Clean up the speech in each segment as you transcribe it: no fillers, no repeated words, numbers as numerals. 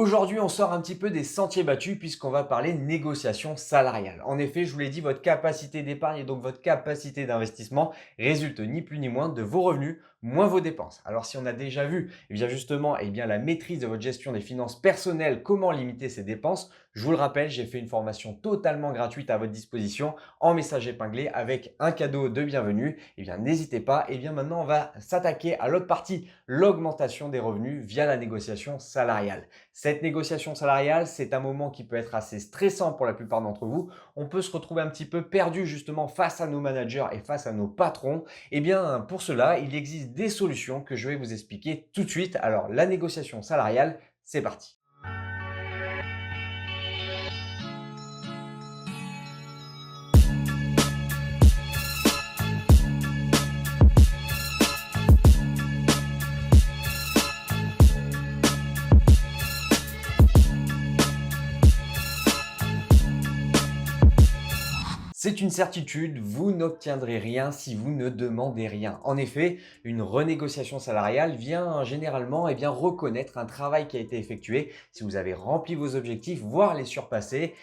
Aujourd'hui, on sort un petit peu des sentiers battus puisqu'on va parler négociation salariale. En effet, je vous l'ai dit, votre capacité d'épargne et donc votre capacité d'investissement résulte ni plus ni moins de vos revenus moins vos dépenses. Alors si on a déjà vu justement la maîtrise de votre gestion des finances personnelles, comment limiter ses dépenses, je vous le rappelle, j'ai fait une formation totalement gratuite à votre disposition en message épinglé avec un cadeau de bienvenue. N'hésitez pas. Maintenant, on va s'attaquer à l'autre partie, l'augmentation des revenus via la négociation salariale. Cette négociation salariale, c'est un moment qui peut être assez stressant pour la plupart d'entre vous. On peut se retrouver un petit peu perdu justement face à nos managers et face à nos patrons. Pour cela, il existe des solutions que je vais vous expliquer tout de suite. Alors, la négociation salariale, c'est parti. C'est une certitude, vous n'obtiendrez rien si vous ne demandez rien. En effet, une renégociation salariale vient généralement reconnaître un travail qui a été effectué. Si vous avez rempli vos objectifs, voire les surpasser,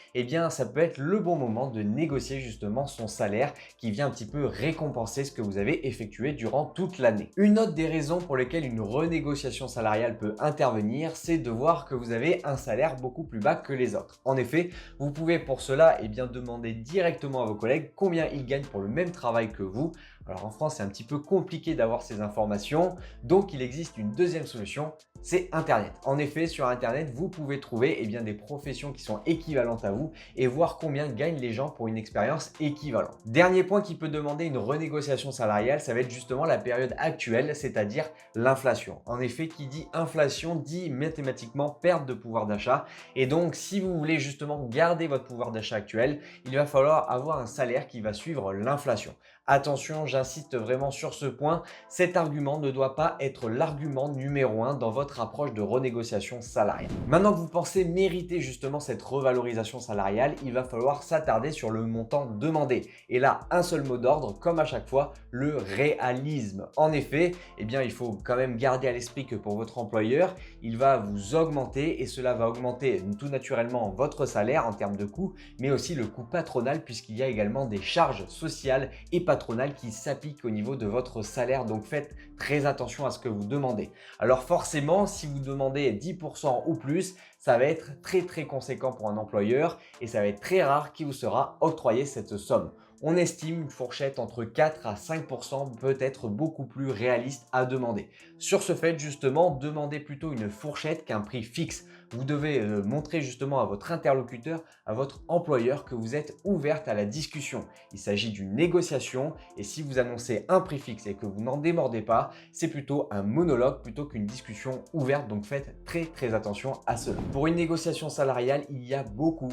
ça peut être le bon moment de négocier justement son salaire qui vient un petit peu récompenser ce que vous avez effectué durant toute l'année. Une autre des raisons pour lesquelles une renégociation salariale peut intervenir, c'est de voir que vous avez un salaire beaucoup plus bas que les autres. En effet, vous pouvez pour cela demander directement à vos collègues combien ils gagnent pour le même travail que vous. Alors en France, c'est un petit peu compliqué d'avoir ces informations, donc il existe une deuxième solution, c'est Internet. En effet, sur Internet, vous pouvez trouver des professions qui sont équivalentes à vous et voir combien gagnent les gens pour une expérience équivalente. Dernier point qui peut demander une renégociation salariale, ça va être justement la période actuelle, c'est-à-dire l'inflation. En effet, qui dit inflation dit mathématiquement perte de pouvoir d'achat. Et donc, si vous voulez justement garder votre pouvoir d'achat actuel, il va falloir avoir un salaire qui va suivre l'inflation. Attention, j'insiste vraiment sur ce point, cet argument ne doit pas être l'argument numéro 1 dans votre approche de renégociation salariale. Maintenant que vous pensez mériter justement cette revalorisation salariale, il va falloir s'attarder sur le montant demandé. Et là, un seul mot d'ordre, comme à chaque fois, le réalisme. En effet, il faut quand même garder à l'esprit que pour votre employeur, il va vous augmenter et cela va augmenter tout naturellement votre salaire en termes de coût, mais aussi le coût patronal puisqu'il y a également des charges sociales et patronales qui s'appliquent au niveau de votre salaire. Donc faites très attention à ce que vous demandez. Alors forcément, si vous demandez 10% ou plus, ça va être très conséquent pour un employeur et ça va être très rare qu'il vous sera octroyé cette somme. On estime une fourchette entre 4 à 5% peut être beaucoup plus réaliste à demander. Sur ce fait, justement, demandez plutôt une fourchette qu'un prix fixe. Vous devez montrer justement à votre interlocuteur, à votre employeur que vous êtes ouverte à la discussion. Il s'agit d'une négociation et si vous annoncez un prix fixe et que vous n'en démordez pas, c'est plutôt un monologue plutôt qu'une discussion ouverte. Donc faites très attention à cela. Pour une négociation salariale, il y a beaucoup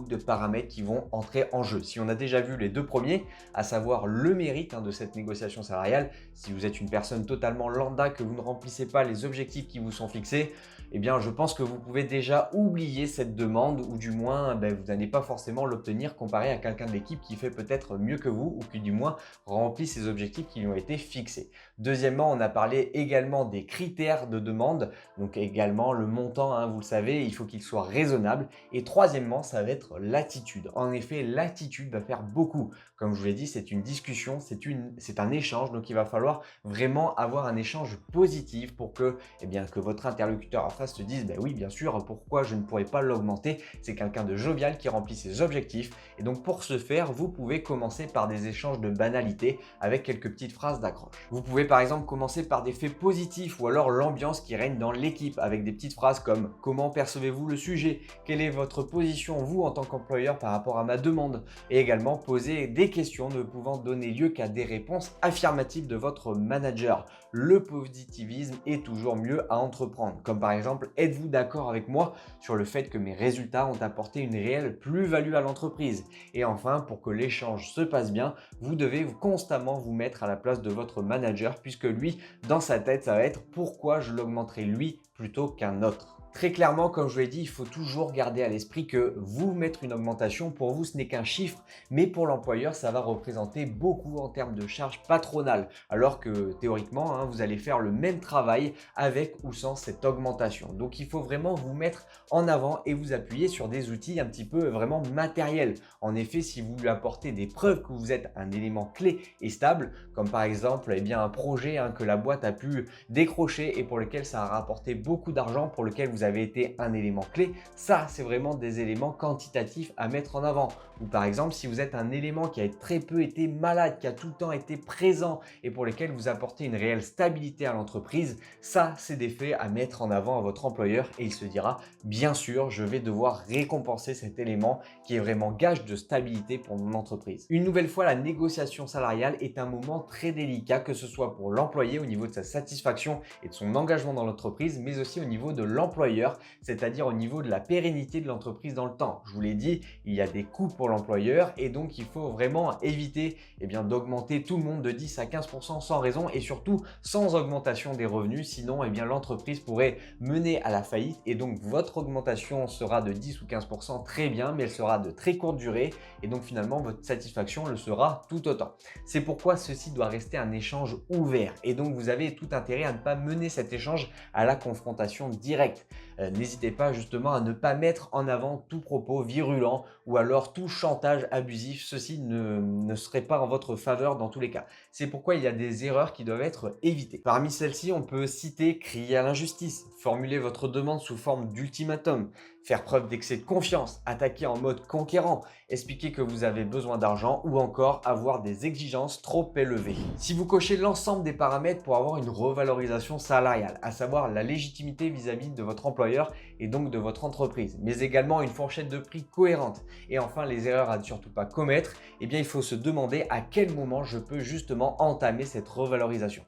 de paramètres qui vont entrer en jeu. Si on a déjà vu les deux premiers, à savoir le mérite de cette négociation salariale, si vous êtes une personne totalement lambda, que vous ne remplissez pas les objectifs qui vous sont fixés, je pense que vous pouvez déjà oublier cette demande ou du moins vous n'allez pas forcément l'obtenir comparé à quelqu'un de l'équipe qui fait peut-être mieux que vous ou qui du moins remplit ses objectifs qui lui ont été fixés. Deuxièmement, on a parlé également des critères de demande, donc également le montant, vous le savez, il faut qu'il soit raisonnable. Et troisièmement, ça va être l'attitude. En effet, l'attitude va faire beaucoup. Comme je vous l'ai dit, c'est une discussion, c'est un échange, donc il va falloir vraiment avoir un échange positif pour que, que votre interlocuteur en face se dise oui, bien sûr, pourquoi je ne pourrais pas l'augmenter? C'est quelqu'un de jovial qui remplit ses objectifs. Et donc pour ce faire, vous pouvez commencer par des échanges de banalité avec quelques petites phrases d'accroche. Vous pouvez par exemple commencer par des faits positifs ou alors l'ambiance qui règne dans l'équipe avec des petites phrases comme « Comment percevez-vous le sujet? Quelle est votre position, vous, en tant qu'employeur par rapport à ma demande ?» Et également poser des questions ne pouvant donner lieu qu'à des réponses affirmatives de votre manager. Le positivisme est toujours mieux à entreprendre. Comme par exemple, êtes-vous d'accord avec moi sur le fait que mes résultats ont apporté une réelle plus-value à l'entreprise? Et enfin, pour que l'échange se passe bien, vous devez constamment vous mettre à la place de votre manager puisque lui, dans sa tête, ça va être « Pourquoi je l'augmenterai lui plutôt qu'un autre ?» Très clairement, comme je vous l'ai dit, il faut toujours garder à l'esprit que vous mettre une augmentation, pour vous, ce n'est qu'un chiffre, mais pour l'employeur, ça va représenter beaucoup en termes de charges patronales, alors que théoriquement, vous allez faire le même travail avec ou sans cette augmentation. Donc, il faut vraiment vous mettre en avant et vous appuyer sur des outils un petit peu vraiment matériels. En effet, si vous lui apportez des preuves que vous êtes un élément clé et stable, comme par exemple un projet que la boîte a pu décrocher et pour lequel ça a rapporté beaucoup d'argent, pour lequel vous avez été un élément clé, ça c'est vraiment des éléments quantitatifs à mettre en avant. Ou par exemple, si vous êtes un élément qui a très peu été malade, qui a tout le temps été présent et pour lequel vous apportez une réelle stabilité à l'entreprise, ça c'est des faits à mettre en avant à votre employeur et il se dira bien sûr je vais devoir récompenser cet élément qui est vraiment gage de stabilité pour mon entreprise. Une nouvelle fois, la négociation salariale est un moment très délicat, que ce soit pour l'employé au niveau de sa satisfaction et de son engagement dans l'entreprise, mais aussi au niveau de l'employeur, c'est-à-dire au niveau de la pérennité de l'entreprise dans le temps. Je vous l'ai dit, il y a des coûts pour l'employeur et donc il faut vraiment éviter d'augmenter tout le monde de 10 à 15% sans raison et surtout sans augmentation des revenus, sinon l'entreprise pourrait mener à la faillite et donc votre augmentation sera de 10 ou 15% très bien, mais elle sera de très courte durée et donc finalement votre satisfaction le sera tout autant. C'est pourquoi ceci doit rester un échange ouvert et donc vous avez tout intérêt à ne pas mener cet échange à la confrontation directe. N'hésitez pas justement à ne pas mettre en avant tout propos virulent ou alors tout chantage abusif. Ceci ne serait pas en votre faveur dans tous les cas. C'est pourquoi il y a des erreurs qui doivent être évitées. Parmi celles-ci, on peut citer crier à l'injustice, formuler votre demande sous forme d'ultimatum, faire preuve d'excès de confiance, attaquer en mode conquérant, expliquer que vous avez besoin d'argent ou encore avoir des exigences trop élevées. Si vous cochez l'ensemble des paramètres pour avoir une revalorisation salariale, à savoir la légitimité vis-à-vis de votre employeur et donc de votre entreprise, mais également une fourchette de prix cohérente et enfin les erreurs à ne surtout pas commettre, il faut se demander à quel moment je peux justement entamer cette revalorisation.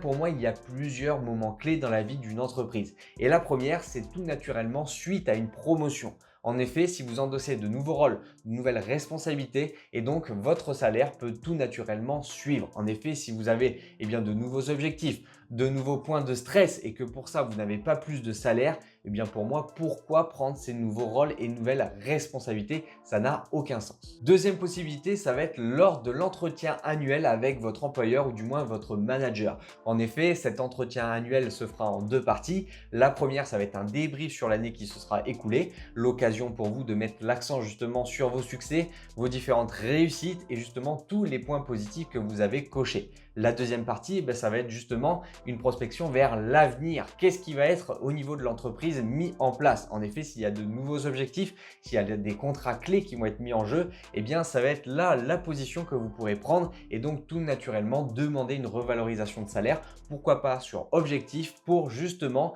Pour moi, il y a plusieurs moments clés dans la vie d'une entreprise et la première, c'est tout naturellement suite à une promotion. En effet, si vous endossez de nouveaux rôles, de nouvelles responsabilités et donc votre salaire peut tout naturellement suivre. En effet, si vous avez de nouveaux objectifs, de nouveaux points de stress et que pour ça vous n'avez pas plus de salaire, pour moi, pourquoi prendre ces nouveaux rôles et nouvelles responsabilités? Ça n'a aucun sens. Deuxième possibilité, ça va être lors de l'entretien annuel avec votre employeur ou du moins votre manager. En effet, cet entretien annuel se fera en deux parties. La première, ça va être un débrief sur l'année qui se sera écoulée, l'occasion pour vous de mettre l'accent justement sur vos succès, vos différentes réussites et justement tous les points positifs que vous avez cochés. La deuxième partie, ça va être justement une prospection vers l'avenir. Qu'est-ce qui va être au niveau de l'entreprise mis en place? En effet, s'il y a de nouveaux objectifs, s'il y a des contrats clés qui vont être mis en jeu, ça va être là la position que vous pourrez prendre et donc tout naturellement demander une revalorisation de salaire. Pourquoi pas sur objectif pour justement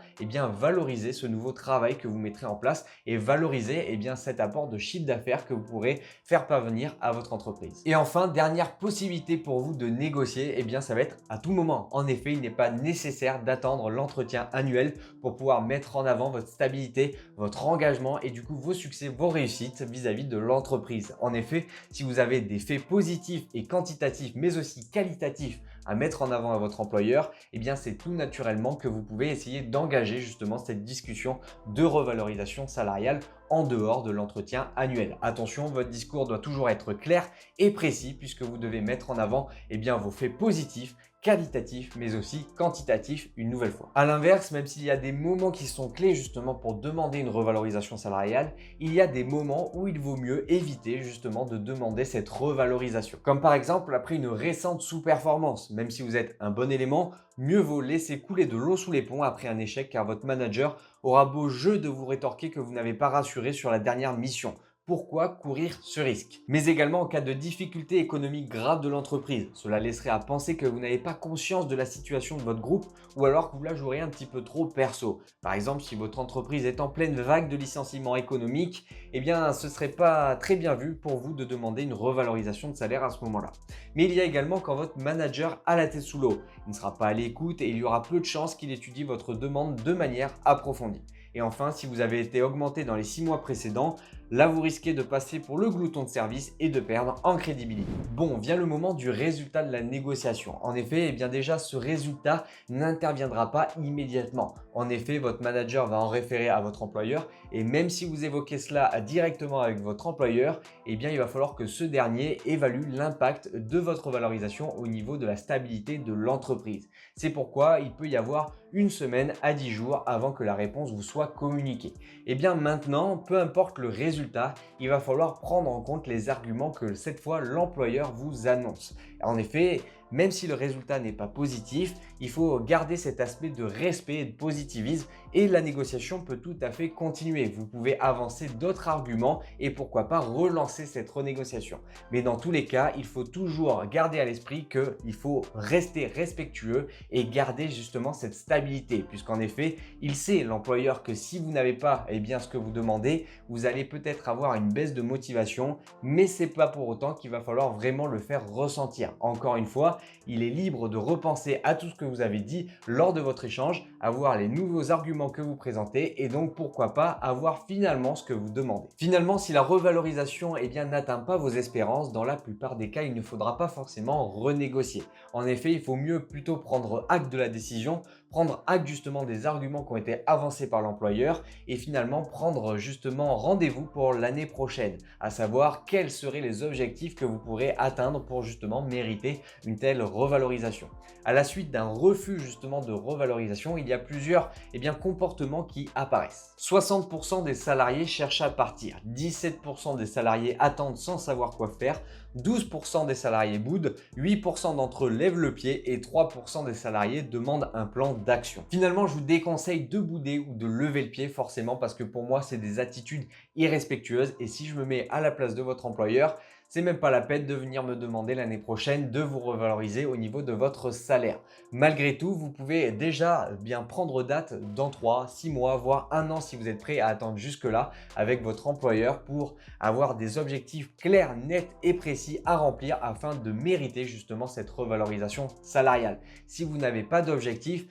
valoriser ce nouveau travail que vous mettrez en place et valoriser cet apport de chiffre d'affaires que vous pourrez faire parvenir à votre entreprise. Et enfin, dernière possibilité pour vous de négocier, ça va être à tout moment. En effet, il n'est pas nécessaire d'attendre l'entretien annuel pour pouvoir mettre en avant votre stabilité, votre engagement et du coup vos succès, vos réussites vis-à-vis de l'entreprise. En effet, si vous avez des faits positifs et quantitatifs mais aussi qualitatifs à mettre en avant à votre employeur, c'est tout naturellement que vous pouvez essayer d'engager justement cette discussion de revalorisation salariale en dehors de l'entretien annuel. Attention, votre discours doit toujours être clair et précis puisque vous devez mettre en avant vos faits positifs, qualitatifs mais aussi quantitatifs une nouvelle fois. À l'inverse, même s'il y a des moments qui sont clés justement pour demander une revalorisation salariale, il y a des moments où il vaut mieux éviter justement de demander cette revalorisation. Comme par exemple après une récente sous-performance, même si vous êtes un bon élément, mieux vaut laisser couler de l'eau sous les ponts après un échec car votre manager aura beau jeu de vous rétorquer que vous n'avez pas rassuré sur la dernière mission. Pourquoi courir ce risque? Mais également en cas de difficulté économique grave de l'entreprise. Cela laisserait à penser que vous n'avez pas conscience de la situation de votre groupe ou alors que vous la jouerez un petit peu trop perso. Par exemple, si votre entreprise est en pleine vague de licenciements économiques, ce ne serait pas très bien vu pour vous de demander une revalorisation de salaire à ce moment-là. Mais il y a également quand votre manager a la tête sous l'eau. Il ne sera pas à l'écoute et il y aura peu de chances qu'il étudie votre demande de manière approfondie. Et enfin, si vous avez été augmenté dans les 6 mois précédents, Là, vous risquez de passer pour le glouton de service et de perdre en crédibilité. Bon, vient le moment du résultat de la négociation. En effet, eh bien déjà, ce résultat n'interviendra pas immédiatement. En effet, votre manager va en référer à votre employeur et même si vous évoquez cela directement avec votre employeur, eh bien, il va falloir que ce dernier évalue l'impact de votre valorisation au niveau de la stabilité de l'entreprise. C'est pourquoi il peut y avoir une semaine à 10 jours avant que la réponse vous soit communiquée. Et bien maintenant, peu importe le résultat, il va falloir prendre en compte les arguments que cette fois l'employeur vous annonce. En effet, même si le résultat n'est pas positif, il faut garder cet aspect de respect et de positivisme et la négociation peut tout à fait continuer. Vous pouvez avancer d'autres arguments et pourquoi pas relancer cette renégociation. Mais dans tous les cas, il faut toujours garder à l'esprit qu'il faut rester respectueux et garder justement cette stabilité puisqu'en effet, il sait l'employeur que si vous n'avez pas bien, ce que vous demandez, vous allez peut-être avoir une baisse de motivation, mais ce n'est pas pour autant qu'il va falloir vraiment le faire ressentir. Encore une fois, il est libre de repenser à tout ce que vous avez dit lors de votre échange, avoir les nouveaux arguments que vous présentez et donc pourquoi pas avoir finalement ce que vous demandez. Finalement, si la revalorisation n'atteint pas vos espérances, dans la plupart des cas, il ne faudra pas forcément renégocier. En effet, il faut mieux plutôt prendre acte de la décision, prendre acte justement des arguments qui ont été avancés par l'employeur et finalement prendre justement rendez-vous pour l'année prochaine, à savoir quels seraient les objectifs que vous pourrez atteindre pour justement mériter une telle revalorisation. À la suite d'un refus justement de revalorisation, il y a plusieurs comportements qui apparaissent. 60% des salariés cherchent à partir, 17% des salariés attendent sans savoir quoi faire, 12% des salariés boudent, 8% d'entre eux lèvent le pied et 3% des salariés demandent un plan d'action. Finalement, je vous déconseille de bouder ou de lever le pied forcément parce que pour moi, c'est des attitudes irrespectueuses et si je me mets à la place de votre employeur, c'est même pas la peine de venir me demander l'année prochaine de vous revaloriser au niveau de votre salaire. Malgré tout, vous pouvez déjà bien prendre date dans 3, 6 mois, voire 1 an si vous êtes prêt à attendre jusque-là avec votre employeur pour avoir des objectifs clairs, nets et précis à remplir afin de mériter justement cette revalorisation salariale. Si vous n'avez pas d'objectif,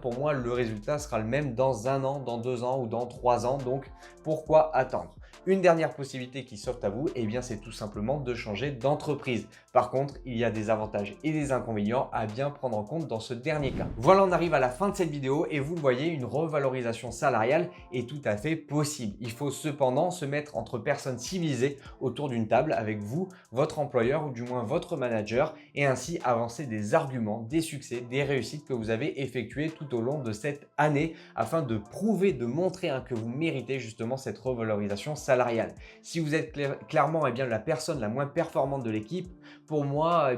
pour moi, le résultat sera le même dans 1 an, dans 2 ans ou dans 3 ans. Donc, pourquoi attendre? Une dernière possibilité qui s'offre à vous, c'est tout simplement de changer d'entreprise. Par contre, il y a des avantages et des inconvénients à bien prendre en compte dans ce dernier cas. Voilà, on arrive à la fin de cette vidéo et vous le voyez, une revalorisation salariale est tout à fait possible. Il faut cependant se mettre entre personnes civilisées autour d'une table avec vous, votre employeur ou du moins votre manager et ainsi avancer des arguments, des succès, des réussites que vous avez effectués tout au long de cette année afin de prouver, de montrer que vous méritez justement cette revalorisation salariale. Si vous êtes clairement la personne la moins performante de l'équipe, pour moi,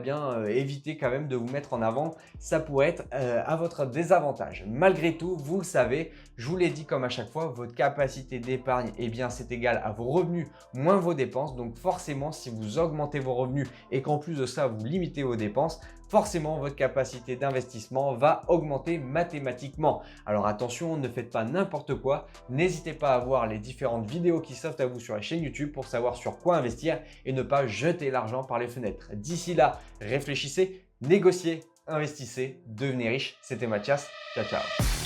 évitez quand même de vous mettre en avant. Ça pourrait être à votre désavantage. Malgré tout, vous le savez, je vous l'ai dit comme à chaque fois, votre capacité d'épargne, c'est égal à vos revenus moins vos dépenses. Donc forcément, si vous augmentez vos revenus et qu'en plus de ça, vous limitez vos dépenses, forcément, votre capacité d'investissement va augmenter mathématiquement. Alors attention, ne faites pas n'importe quoi. N'hésitez pas à voir les différentes vidéos qui s'offrent à vous sur la chaîne YouTube pour savoir sur quoi investir et ne pas jeter l'argent par les fenêtres. D'ici là, réfléchissez, négociez, investissez, devenez riche. C'était Mathias. Ciao, ciao.